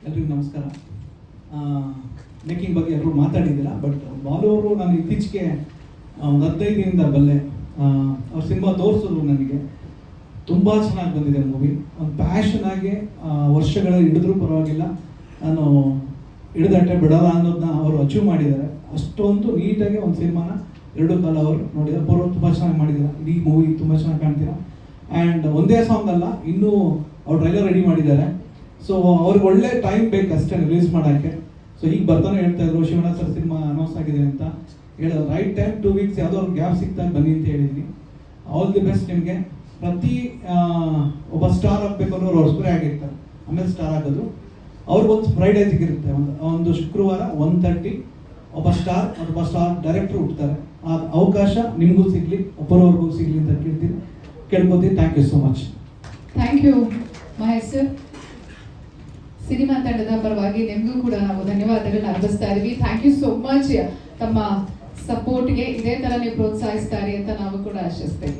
ಎಲ್ರಿಗೂ ನಮಸ್ಕಾರ. ಮೇಕಿಂಗ್ ಬಗ್ಗೆ ಎಲ್ಲರೂ ಮಾತಾಡಿದ್ದೀರಾ, ಬಟ್ ಬಾಲು ಅವರು ನಾನು ಇತ್ತೀಚೆಗೆ ಒಂದು 15 ದಿನದಿಂದ ಬಲ್ಲೆ. ಅವ್ರ ಸಿನಿಮಾ ತೋರಿಸಿದ್ರು ನನಗೆ. ತುಂಬ ಚೆನ್ನಾಗಿ ಬಂದಿದೆ ಮೂವಿ. ಒಂದು ಪ್ಯಾಷನ್ ಆಗಿ ವರ್ಷಗಳಲ್ಲಿ ಹಿಡಿದ್ರೂ ಪರವಾಗಿಲ್ಲ, ನಾನು ಹಿಡಿದಟ್ಟೆ ಬಿಡಲ್ಲ ಅನ್ನೋದನ್ನ ಅವರು ಅಚೀವ್ ಮಾಡಿದ್ದಾರೆ. ಅಷ್ಟೊಂದು ನೀಟಾಗಿ ಒಂದು ಸಿನಿಮಾನ 2 ಕಾಲ ಅವರು ನೋಡಿದ್ದಾರೆ. ಪೂರ್ವ ತುಂಬ ಚೆನ್ನಾಗಿ ಮಾಡಿದ್ದಾರೆ. ಇಡೀ ಮೂವಿ ತುಂಬ ಚೆನ್ನಾಗಿ ಕಾಣ್ತೀರಾ. ಆ್ಯಂಡ್ ಒಂದೇ ಸಾಂಗ್ ಅಲ್ಲ, ಇನ್ನೂ ಅವ್ರು ಟ್ರೈಲರ್ ರೆಡಿ ಮಾಡಿದ್ದಾರೆ. ಸೊ ಅವ್ರಿಗೆ ಒಳ್ಳೆ ಟೈಮ್ ಬೇಕು ಅಷ್ಟೇ ರಿಲೀಸ್ ಮಾಡೋಕ್ಕೆ. ಸೊ ಈಗ ಬರ್ತಾನೆ ಹೇಳ್ತಾ ಇದ್ರು ಶಿವಣ್ಣ ಸರ್ ಸಿನಿಮಾ ಅನೌನ್ಸ್ ಆಗಿದೆ ಅಂತ ಹೇಳಿದ್ರು. ರೈಟ್ ಟೈಮ್ 2 ವೀಕ್ಸ್ ಯಾವುದೋ ಅವ್ರಿಗೆ ಗ್ಯಾಪ್ ಸಿಗ್ತಾಗ ಬನ್ನಿ ಅಂತ ಹೇಳಿದ್ವಿ. ಆಲ್ ದಿ ಬೆಸ್ಟ್ ನಿಮಗೆ. ಪ್ರತಿ ಒಬ್ಬ ಸ್ಟಾರ್ ಆಗಬೇಕು ಅನ್ನೋರು ಅವ್ರು ಸ್ಪ್ರೇ ಆಗಿರ್ತಾರೆ, ಆಮೇಲೆ ಸ್ಟಾರ್ ಆಗೋದು. ಅವ್ರಿಗೊಂದು ಫ್ರೈಡೇ ಸಿಗಿರುತ್ತೆ, ಒಂದು ಶುಕ್ರವಾರ 1:30 ಒಬ್ಬ ಸ್ಟಾರ್ ಡೈರೆಕ್ಟ್ರು ಹುಡ್ತಾರೆ. ಆ ಅವಕಾಶ ನಿಮಗೂ ಸಿಗಲಿ, ಒಬ್ಬರವ್ರಿಗೂ ಸಿಗಲಿ ಅಂತ ಕೇಳ್ಕೊತೀನಿ. Thank you so much. Thank you Mahesh sir. Cinema ತಂಡದ ಪರವಾಗಿ ನಿಮಗೂ ಕೂಡ ನಾವು ಧನ್ಯವಾದಗಳನ್ನ ಅರ್ಪಿಸ್ತಾ ಇದೀವಿ. Thank you so much. ತಮ್ಮ ಸಪೋರ್ಟ್ಗೆ ಇದೇ ತರ ನೀವು ಪ್ರೋತ್ಸಾಹಿಸ್ತಾರೆ ಅಂತ ನಾವು ಕೂಡ ಆಶಿಸ್ತೇವೆ.